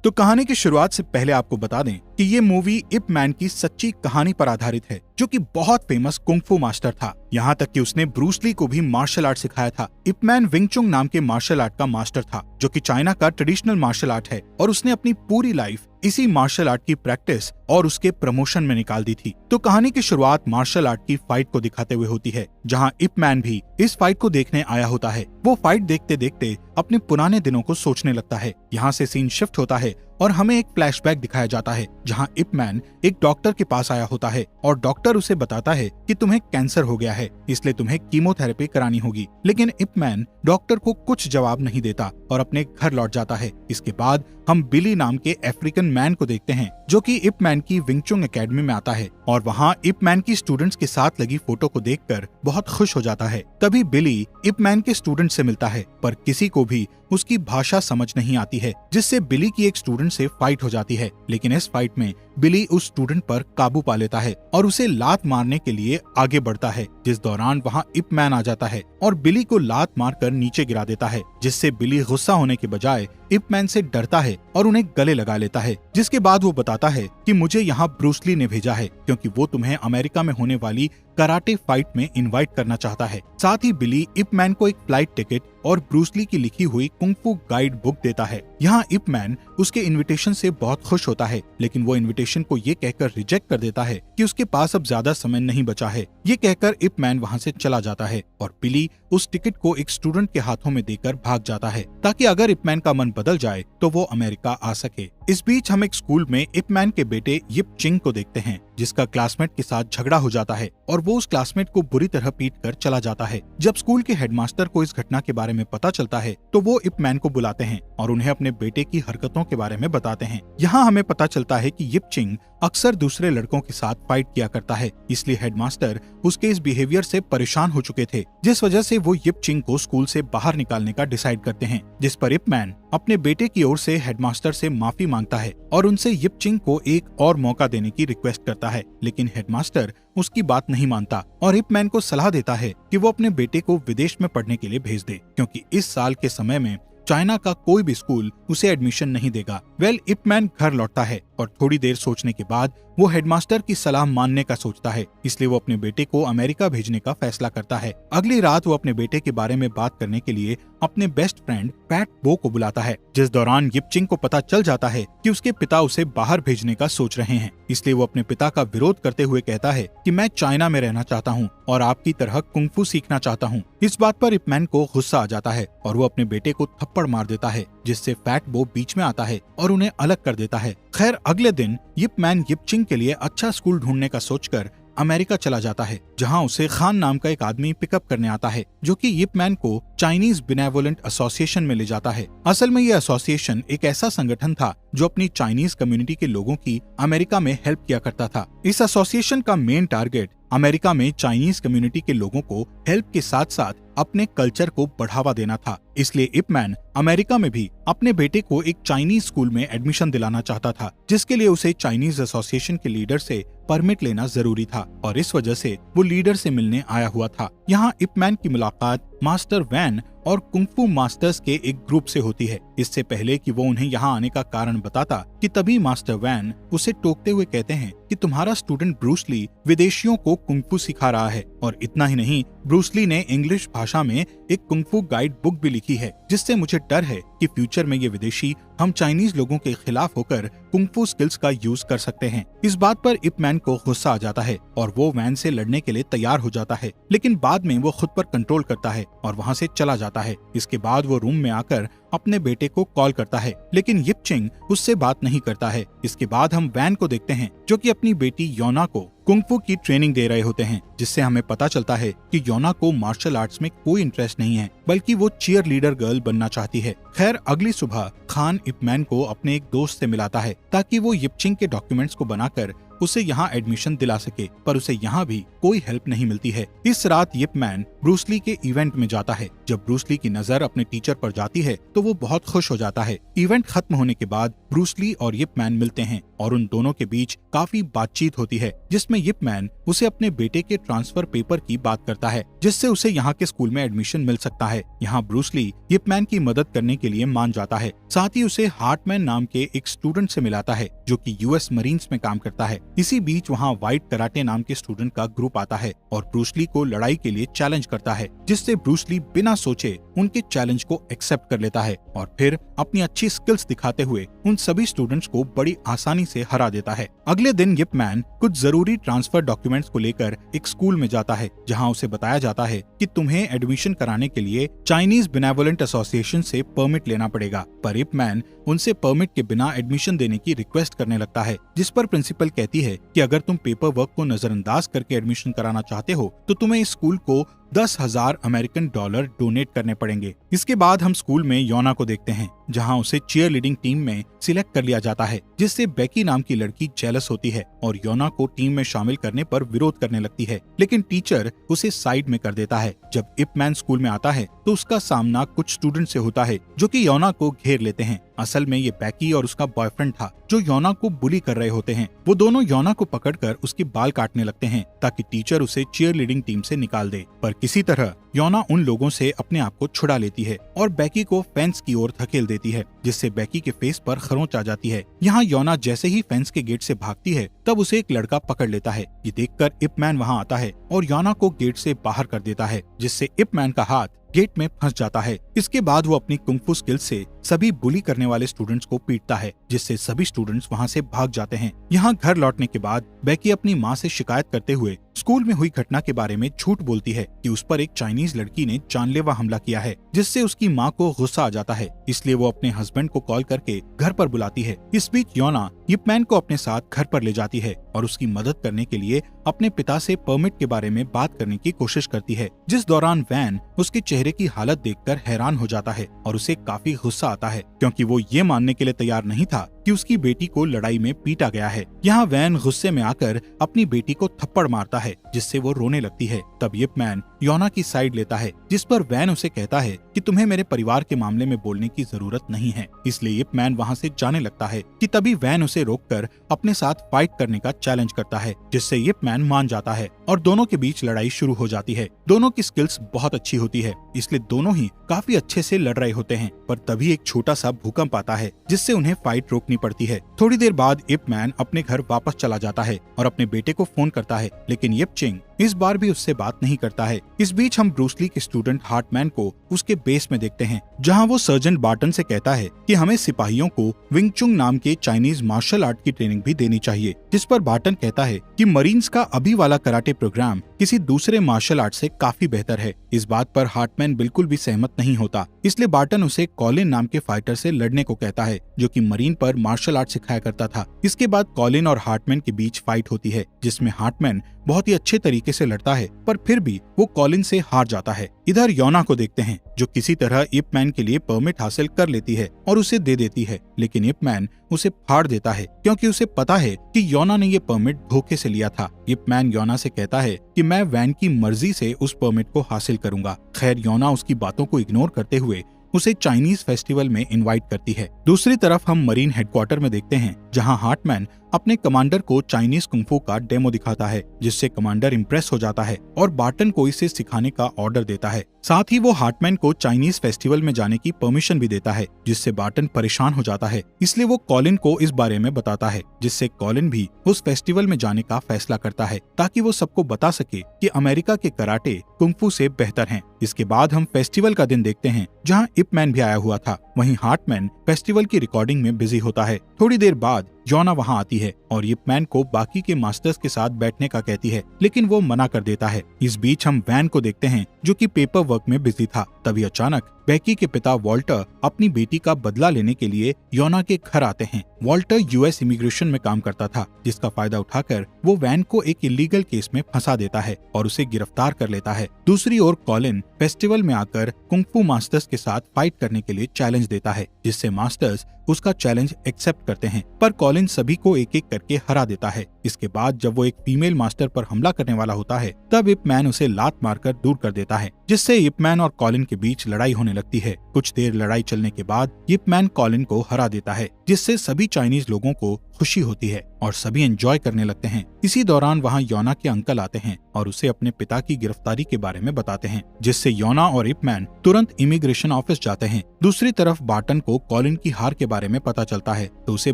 तो कहानी की शुरुआत से पहले आपको बता दें कि ये मूवी इप मैन की सच्ची कहानी पर आधारित है, जो कि बहुत फेमस कुंग-फू मास्टर था। यहाँ तक कि उसने ब्रूस ली को भी मार्शल आर्ट सिखाया था। इप मैन विंग चुंग नाम के मार्शल आर्ट का मास्टर था, जो कि चाइना का ट्रेडिशनल मार्शल आर्ट है, और उसने अपनी पूरी लाइफ इसी मार्शल आर्ट की प्रैक्टिस और उसके प्रमोशन में निकाल दी थी। तो कहानी की शुरुआत मार्शल आर्ट की फाइट को दिखाते हुए होती है, जहाँ इप मैन भी इस फाइट को देखने आया होता है। वो फाइट देखते देखते अपने पुराने दिनों को सोचने लगता है। यहाँ से सीन शिफ्ट होता है और हमें एक फ्लैशबैक दिखाया जाता है, जहाँ इप मैन एक डॉक्टर के पास आया होता है और डॉक्टर उसे बताता है कि तुम्हें कैंसर हो गया है, इसलिए तुम्हें कीमोथेरेपी करानी होगी। लेकिन इप मैन डॉक्टर को कुछ जवाब नहीं देता और अपने घर लौट जाता है। इसके बाद हम बिली नाम के अफ्रीकन मैन को देखते हैं, जो कि इप मैन की विंग चुंग एकेडमी में आता है और वहाँ इप मैन की स्टूडेंट्स के साथ लगी फोटो को देखकर बहुत खुश हो जाता है। तभी बिली इप मैन के स्टूडेंट से मिलता है, पर किसी को भी उसकी भाषा समझ नहीं आती है, जिससे बिली की एक स्टूडेंट से फाइट हो जाती है। लेकिन इस फाइट में बिली उस स्टूडेंट पर काबू पा लेता है और उसे लात मारने के लिए आगे बढ़ता है, जिस दौरान वहाँ इप मैन आ जाता है और बिली को लात मारकर नीचे गिरा देता है, जिससे बिली गुस्सा होने के बजाय इप मैन से डरता है और उन्हें गले लगा लेता है। जिसके बाद वो बताता है कि मुझे यहाँ ब्रूस ली ने भेजा है, क्योंकि वो तुम्हें अमेरिका में होने वाली कराटे फाइट में इनवाइट करना चाहता है। साथ ही बिली इप मैन को एक फ्लाइट टिकट और ब्रूस ली की लिखी हुई कुंग-फू गाइड बुक देता है। यहाँ इप मैन उसके इनविटेशन से बहुत खुश होता है, लेकिन वो इनविटेशन को ये कहकर रिजेक्ट कर देता है कि उसके पास अब ज्यादा समय नहीं बचा है। ये कहकर इप मैन वहाँ से चला जाता है और बिली उस टिकट को एक स्टूडेंट के हाथों में देकर भाग जाता है, ताकि अगर इप मैन का मन बदल जाए तो वो अमेरिका आ सके। इस बीच हम एक स्कूल में इप मैन के बेटे यिप चिंग को देखते हैं, जिसका क्लासमेट के साथ झगड़ा हो जाता है और वो उस क्लासमेट को बुरी तरह पीट कर चला जाता है। जब स्कूल के हेडमास्टर को इस घटना के बारे में पता चलता है, तो वो इप मैन को बुलाते हैं और उन्हें अपने बेटे की हरकतों के बारे में बताते हैं। यहाँ हमें पता चलता है कि यिप चिंग अक्सर दूसरे लड़कों के साथ फाइट किया करता है, इसलिए हेडमास्टर उसके इस बिहेवियर से परेशान हो चुके थे, जिस वजह से वो यिप चिंग को स्कूल से बाहर निकालने का डिसाइड करते हैं। जिस पर इप मैन अपने बेटे की ओर से हेडमास्टर से माफी मांगता है और उनसे यिप चिंग को एक और मौका देने की रिक्वेस्ट करता है, लेकिन हेडमास्टर उसकी बात नहीं मानता और इप मैन को सलाह देता है कि वो अपने बेटे को विदेश में पढ़ने के लिए भेज दे, क्योंकि इस साल के समय में चाइना का कोई भी स्कूल उसे एडमिशन नहीं देगा। इप मैन घर लौटता है और थोड़ी देर सोचने के बाद वो हेडमास्टर की सलाह मानने का सोचता है, इसलिए वो अपने बेटे को अमेरिका भेजने का फैसला करता है। अगली रात वो अपने बेटे के बारे में बात करने के लिए अपने बेस्ट फ्रेंड पैट बो को बुलाता है, जिस दौरान यिप चिंग को पता चल जाता है कि उसके पिता उसे बाहर भेजने का सोच रहे हैं, इसलिए वो अपने पिता का विरोध करते हुए कहता है कि मैं चाइना में रहना चाहता हूँ और आपकी तरह कुंग-फू सीखना चाहता हूँ। इस बात पर इप मैन को गुस्सा आ जाता है और वो अपने बेटे को थप्पड़ मार देता है, जिससे फैट बो बीच में आता है और उन्हें अलग कर देता है। खैर, अगले दिन यिप मैन यिप चिंग के लिए अच्छा स्कूल ढूंढने का सोचकर अमेरिका चला जाता है, जहां उसे खान नाम का एक आदमी पिकअप करने आता है, जो कि यिप मैन को चाइनीज बेनेवोलेंट एसोसिएशन में ले जाता है। असल में ये एसोसिएशन एक ऐसा संगठन था जो अपनी चाइनीज कम्युनिटी के लोगों की अमेरिका में हेल्प किया करता था। इस एसोसिएशन का मेन टारगेट अमेरिका में चाइनीज कम्युनिटी के लोगों को हेल्प के साथ साथ अपने कल्चर को बढ़ावा देना था। इसलिए इप मैन अमेरिका में भी अपने बेटे को एक चाइनीज स्कूल में एडमिशन दिलाना चाहता था, जिसके लिए उसे चाइनीज एसोसिएशन के लीडर से परमिट लेना जरूरी था और इस वजह से वो लीडर से मिलने आया हुआ था। यहाँ इप मैन की मुलाकात मास्टर वैन और कुंग-फू मास्टर्स के एक ग्रुप से होती है। इससे पहले कि वो उन्हें यहाँ आने का कारण बताता कि तभी मास्टर वैन उसे टोकते हुए कहते हैं कि तुम्हारा स्टूडेंट ब्रूस ली विदेशियों को कुंग-फू सिखा रहा है, और इतना ही नहीं, ब्रूस ली ने इंग्लिश भाषा में एक कुंग-फू गाइड बुक भी लिखी है, जिससे मुझे डर है कि फ्यूचर में ये विदेशी हम चाइनीज लोगों के खिलाफ होकर कुंग-फू स्किल्स का यूज कर सकते हैं। इस बात पर इप मैन को गुस्सा आ जाता है और वो वैन से लड़ने के लिए तैयार हो जाता है, लेकिन बाद में वो खुद पर कंट्रोल करता है और वहाँ से चला जाता है। इसके बाद वो रूम में आकर अपने बेटे को कॉल करता है, लेकिन यिप चिंग उससे बात नहीं करता है। इसके बाद हम वैन को देखते हैं, जो कि अपनी बेटी योना को कुंग-फू की ट्रेनिंग दे रहे होते हैं, जिससे हमें पता चलता है कि योना को मार्शल आर्ट्स में कोई इंटरेस्ट नहीं है, बल्कि वो चीयर लीडर गर्ल बनना चाहती है। खैर, अगली सुबह खान इप मैन को अपने एक दोस्त से मिलाता है, ताकि वो यिप चिंग के डॉक्यूमेंट्स को बनाकर उसे यहाँ एडमिशन दिला सके, पर उसे यहाँ भी कोई हेल्प नहीं मिलती है। इस रात यिप मैन ब्रूस ली के इवेंट में जाता है। जब ब्रूस ली की नजर अपने टीचर पर जाती है तो वो बहुत खुश हो जाता है। इवेंट खत्म होने के बाद ब्रूस ली और यिप मैन मिलते हैं और उन दोनों के बीच काफी बातचीत होती है, जिसमें यिप मैन उसे अपने बेटे के ट्रांसफर पेपर की बात करता है, जिससे उसे यहाँ के स्कूल में एडमिशन मिल सकता है। यहाँ ब्रूस ली यिप मैन की मदद करने के लिए मान जाता है साथ ही उसे हार्टमैन नाम के एक स्टूडेंट से मिलाता है जो कि यूएस मरीन्स में काम करता है। इसी बीच वहाँ व्हाइट कराटे नाम के स्टूडेंट का ग्रुप आता है और ब्रूस ली को लड़ाई के लिए चैलेंज करता है, जिससे ब्रूस ली बिना सोचे उनके चैलेंज को एक्सेप्ट कर लेता है और फिर अपनी अच्छी स्किल्स दिखाते हुए उन सभी स्टूडेंट्स को बड़ी आसानी से हरा देता है। अगले दिन यिप मैन कुछ जरूरी ट्रांसफर डॉक्यूमेंट्स को लेकर एक स्कूल में जाता है, जहां उसे बताया जाता है कि तुम्हें एडमिशन कराने के लिए चाइनीज बेनेवोलेंट एसोसिएशन से परमिट लेना पड़ेगा। पर यिप मैन उनसे परमिट के बिना एडमिशन देने की रिक्वेस्ट करने लगता है, जिस पर प्रिंसिपल कहती है कि अगर तुम पेपर वर्क को नजरअंदाज करके एडमिशन कराना चाहते हो तो तुम्हें इस स्कूल को 10,000 अमेरिकन डॉलर डोनेट करने पड़ेंगे। इसके बाद हम स्कूल में योना को देखते हैं, जहां उसे चीयर लीडिंग टीम में सिलेक्ट कर लिया जाता है, जिससे बेकी नाम की लड़की जेलस होती है और योना को टीम में शामिल करने पर विरोध करने लगती है, लेकिन टीचर उसे साइड में कर देता है। जब इप मैन स्कूल में आता है तो उसका सामना कुछ स्टूडेंट से होता है जो कि योना को घेर लेते हैं। असल में ये बेकी और उसका बॉयफ्रेंड था जो योना को बुली कर रहे होते हैं। वो दोनों योना को पकड़कर उसके बाल काटने लगते हैं ताकि टीचर उसे चीयर लीडिंग टीम से निकाल दे, पर किसी तरह योना उन लोगों से अपने आप को छुड़ा लेती है और बेकी को फेंस की ओर धकेल देती है, जिससे बेकी के फेस पर खरोंच आ जाती है। यहाँ योना जैसे ही फेंस के गेट से भागती है तब उसे एक लड़का पकड़ लेता है। ये देखकर इप मैन वहाँ आता है और योना को गेट से बाहर कर देता है, जिससे इप मैन का हाथ गेट में फंस जाता है। इसके बाद वो अपनी कुंफू स्किल से सभी बुली करने वाले स्टूडेंट्स को पीटता है, जिससे सभी स्टूडेंट्स वहाँ से भाग जाते हैं। यहाँ घर लौटने के बाद बेकी अपनी माँ से शिकायत करते हुए स्कूल में हुई घटना के बारे में झूठ बोलती है कि उस पर एक चाइनीज लड़की ने जानलेवा हमला किया है, जिससे उसकी माँ को गुस्सा आ जाता है। इसलिए वो अपने हस्बैंड को कॉल करके घर पर बुलाती है। इस बीच योना यिप मैन को अपने साथ घर पर ले जाती है और उसकी मदद करने के लिए अपने पिता से परमिट के बारे में बात करने की कोशिश करती है, जिस दौरान वैन उसके चेहरे की हालत देखकर हैरान हो जाता है और उसे काफी गुस्सा आता है, क्योंकि वो ये मानने के लिए तैयार नहीं था कि उसकी बेटी को लड़ाई में पीटा गया है। यहाँ वैन गुस्से में आकर अपनी बेटी को थप्पड़ मारता है, जिससे वो रोने लगती है। तब यिप मैन योना की साइड लेता है, जिस पर वैन उसे कहता है कि तुम्हें मेरे परिवार के मामले में बोलने की जरूरत नहीं है। इसलिए यिप मैन वहाँ से जाने लगता है कि तभी वैन उसे रोककर अपने साथ फाइट करने का चैलेंज करता है, जिससे यिप मैन मान जाता है और दोनों के बीच लड़ाई शुरू हो जाती है। दोनों की स्किल्स बहुत अच्छी होती है, इसलिए दोनों ही काफी अच्छे से लड़ रहे होते हैं। पर तभी एक छोटा सा भूकंप आता है, जिससे उन्हें फाइट रोकनी पड़ती है। थोड़ी देर बाद यिप मैन अपने घर वापस चला जाता है और अपने बेटे को फोन करता है, लेकिन यिप चिंग इस बार भी उससे बात नहीं करता है। इस बीच हम ब्रूस ली के स्टूडेंट हार्टमैन को उसके बेस में देखते हैं, जहां वो सर्जेंट बार्टन से कहता है कि हमें सिपाहियों को विंग चुंग नाम के चाइनीज मार्शल आर्ट की ट्रेनिंग भी देनी चाहिए, जिस पर बार्टन कहता है कि मरीन्स का अभी वाला कराटे प्रोग्राम किसी दूसरे मार्शल आर्ट से काफी बेहतर है। इस बात पर हार्टमैन बिल्कुल भी सहमत नहीं होता, इसलिए बार्टन उसे कॉलिन नाम के फाइटर से लड़ने को कहता है, जो कि मरीन पर मार्शल आर्ट सिखाया करता था। इसके बाद कॉलिन और हार्टमैन के बीच फाइट होती है, जिसमें हार्टमैन बहुत ही अच्छे तरीके से लड़ता है, पर फिर भी वो कॉलिन से हार जाता है। इधर योना को देखते हैं, जो किसी तरह यिप मैन के लिए परमिट हासिल कर लेती है और उसे दे देती है, लेकिन यिप मैन उसे फाड़ देता है, क्योंकि उसे पता है कि योना ने ये परमिट धोखे से लिया था। यिप मैन योना से कहता है कि मैं वैन की मर्जी से उस परमिट को हासिल करूंगा। खैर योना उसकी बातों को इग्नोर करते हुए उसे चाइनीज फेस्टिवल में इनवाइट करती है। दूसरी तरफ हम मरीन हेडक्वार्टर में देखते हैं, जहां हार्टमैन अपने कमांडर को चाइनीज कुंफू का डेमो दिखाता है, जिससे कमांडर इम्प्रेस हो जाता है और बार्टन को इसे सिखाने का ऑर्डर देता है। साथ ही वो हार्टमैन को चाइनीज फेस्टिवल में जाने की परमिशन भी देता है, जिससे बार्टन परेशान हो जाता है। इसलिए वो कॉलिन को इस बारे में बताता है, जिससे कॉलिन भी उस फेस्टिवल में जाने का फैसला करता है, ताकि वो सबको बता सके कि अमेरिका के कराटे कुंफू से बेहतर हैं। इसके बाद हम फेस्टिवल का दिन देखते हैं, जहाँ इप मैन भी आया हुआ था। वहीं हार्टमैन फेस्टिवल की रिकॉर्डिंग में बिजी होता है। थोड़ी देर बाद योना वहां आती है और यिप मैन को बाकी के मास्टर्स के साथ बैठने का कहती है, लेकिन वो मना कर देता है। इस बीच हम वैन को देखते हैं, जो कि पेपर वर्क में बिजी था। तभी अचानक बेकी के पिता वॉल्टर अपनी बेटी का बदला लेने के लिए योना के घर आते हैं। वॉल्टर यूएस इमिग्रेशन में काम करता था, जिसका फायदा उठाकर वो वैन को एक इलीगल केस में फंसा देता है और उसे गिरफ्तार कर लेता है। दूसरी ओर कॉलिन फेस्टिवल में आकर कुंफू मास्टर्स के साथ फाइट करने के लिए चैलेंज देता है, जिससे मास्टर्स उसका चैलेंज एक्सेप्ट करते हैं, पर कॉलिन सभी को एक एक करके हरा देता है। इसके बाद जब वो एक फीमेल मास्टर पर हमला करने वाला होता है, तब यिप मैन उसे लात मारकर दूर कर देता है, जिससे यिप मैन और कॉलिन के बीच लड़ाई होने लगती है। कुछ देर लड़ाई चलने के बाद यिप मैन कॉलिन को हरा देता है, जिससे सभी चाइनीज लोगों को खुशी होती है। और सभी एंजॉय करने लगते हैं। इसी दौरान वहाँ योना के अंकल आते हैं और उसे अपने पिता की गिरफ्तारी के बारे में बताते हैं, जिससे योना और इप मैन तुरंत इमिग्रेशन ऑफिस जाते हैं। दूसरी तरफ बार्टन को कॉलिन की हार के बारे में पता चलता है तो उसे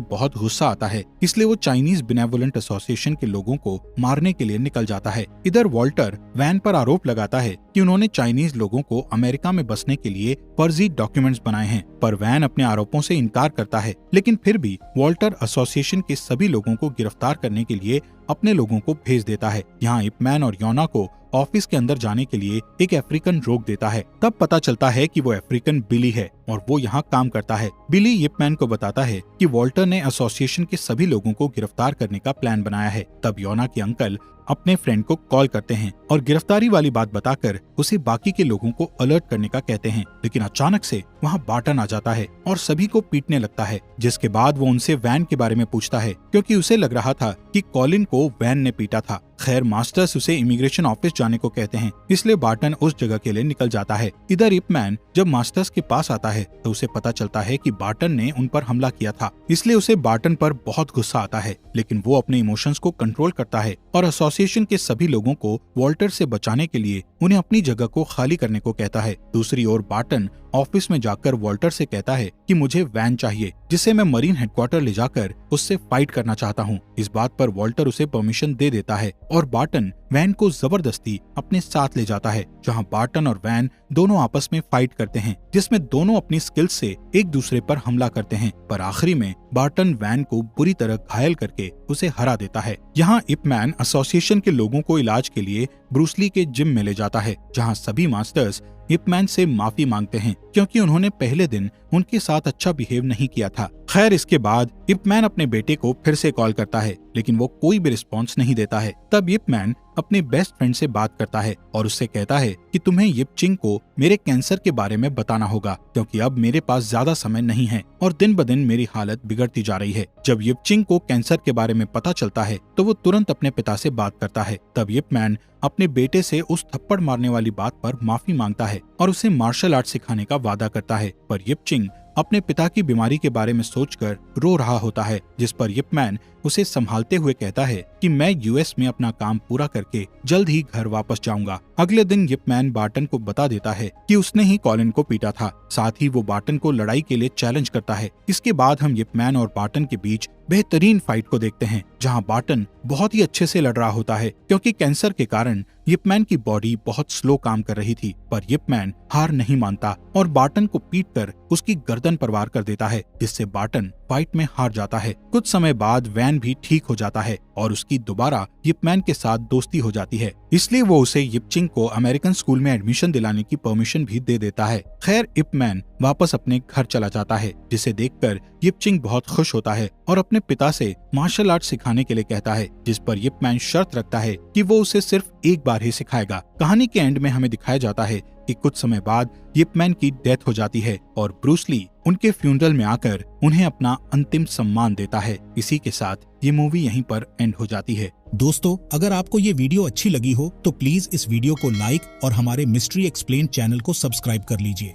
बहुत गुस्सा आता है, इसलिए वो चाइनीज बेनेवोलेंट एसोसिएशन के लोगों को मारने के लिए निकल जाता है। इधर वॉल्टर वैन पर आरोप लगाता है कि उन्होंने चाइनीज लोगों को अमेरिका में बसने के लिए फर्जी डॉक्यूमेंट्स बनाए हैं, पर वैन अपने आरोपों से इनकार करता है। लेकिन फिर भी वॉल्टर एसोसिएशन के सभी लोगों को गिरफ्तार करने के लिए अपने लोगों को भेज देता है। यहाँ इप मैन और योना को ऑफिस के अंदर जाने के लिए एक अफ्रीकन रोक देता है। तब पता चलता है कि वो अफ्रीकन बिली है और वो यहाँ काम करता है। बिली इप मैन को बताता है कि वॉल्टर ने एसोसिएशन के सभी लोगों को गिरफ्तार करने का प्लान बनाया है। तब योना के अंकल अपने फ्रेंड को कॉल करते हैं और गिरफ्तारी वाली बात बताकर उसे बाकी के लोगों को अलर्ट करने का कहते हैं। लेकिन अचानक से वहाँ बार्टन आ जाता है और सभी को पीटने लगता है, जिसके बाद वो उनसे वैन के बारे में पूछता है, क्योंकि उसे लग रहा था कि कॉलिन को वैन ने पीटा था। खैर मास्टर्स उसे इमिग्रेशन ऑफिस जाने को कहते हैं, इसलिए बार्टन उस जगह के लिए निकल जाता है। इधर इप मैन जब मास्टर्स के पास आता है तो उसे पता चलता है कि बार्टन ने उन पर हमला किया था, इसलिए उसे बार्टन पर बहुत गुस्सा आता है। लेकिन वो अपने इमोशंस को कंट्रोल करता है और एसोसिएशन के सभी लोगों को वॉल्टर से बचाने के लिए उन्हें अपनी जगह को खाली करने को कहता है। दूसरी ओर बार्टन ऑफिस में जाकर वॉल्टर से कहता है कि मुझे वैन चाहिए, जिसे मैं मरीन हेडक्वार्टर ले जाकर उससे फाइट करना चाहता हूँ। इस बात पर वॉल्टर उसे परमिशन दे देता है और बार्टन वैन को जबरदस्ती अपने साथ ले जाता है, जहाँ बार्टन और वैन दोनों आपस में फाइट करते हैं, जिसमें दोनों अपनी स्किल्स से एक दूसरे पर हमला करते हैं। पर आखिरी में बार्टन वैन को बुरी तरह घायल करके उसे हरा देता है। यहाँ इप मैन एसोसिएशन के लोगों को इलाज के लिए ब्रूस ली के जिम में ले जाता है, जहाँ सभी मास्टर्स इप मैन से माफी मांगते हैं क्योंकि उन्होंने पहले दिन उनके साथ अच्छा बिहेव नहीं किया था। खैर इसके बाद इप मैन अपने बेटे को फिर से कॉल करता है, लेकिन वो कोई भी रिस्पॉन्स नहीं देता है। तब इप मैन अपने बेस्ट फ्रेंड से बात करता है और उससे कहता है कि तुम्हें यिप चिंग को मेरे कैंसर के बारे में बताना होगा, क्योंकि अब मेरे पास ज्यादा समय नहीं है और दिन ब दिन मेरी हालत बिगड़ती जा रही है। जब यिप चिंग को कैंसर के बारे में पता चलता है तो वो तुरंत अपने पिता से बात करता है। तब यिप मैन अपने बेटे से उस थप्पड़ मारने वाली बात पर माफी मांगता है और उसे मार्शल आर्ट सिखाने का वादा करता है। पर यिप चिंग अपने पिता की बीमारी के बारे में सोचकर रो रहा होता है, जिस पर यिप मैन उसे संभालते हुए कहता है कि मैं यूएस में अपना काम पूरा करके जल्द ही घर वापस जाऊंगा। अगले दिन यिप मैन बार्टन को बता देता है कि उसने ही कॉलिन को पीटा था। साथ ही वो बार्टन को लड़ाई के लिए चैलेंज करता है। इसके बाद हम यिप मैन और बार्टन के बीच बेहतरीन फाइट को देखते हैं, जहां बार्टन बहुत ही अच्छे से लड़ रहा होता है, क्योंकि कैंसर के कारण यिप मैन की बॉडी बहुत स्लो काम कर रही थी। पर यिप मैन हार नहीं मानता और बार्टन को पीटकर उसकी गर्दन पर वार कर देता है, जिससे बार्टन फाइट में हार जाता है। कुछ समय बाद वैन भी ठीक हो जाता है और उसकी दोबारा यिप मैन के साथ दोस्ती हो जाती है, इसलिए वो उसे यिप चिंग को अमेरिकन स्कूल में एडमिशन दिलाने की परमिशन भी दे देता है। खैर यिप मैन वापस अपने घर चला जाता है, जिसे देखकर यिप चिंग बहुत खुश होता है और अपने पिता से मार्शल आर्ट सिखाने के लिए कहता है, जिस पर यिप मैन शर्त रखता है कि वो उसे सिर्फ एक बार ही सिखाएगा। कहानी के एंड में हमें दिखाया जाता है कि कुछ समय बाद यिप मैन की डेथ हो जाती है और ब्रूस ली उनके फ्यूनरल में आकर उन्हें अपना अंतिम सम्मान देता है। इसी के साथ ये मूवी यहीं पर एंड हो जाती है। दोस्तों, अगर आपको ये वीडियो अच्छी लगी हो तो प्लीज इस वीडियो को लाइक और हमारे मिस्ट्री एक्सप्लेन चैनल को सब्सक्राइब कर लीजिए।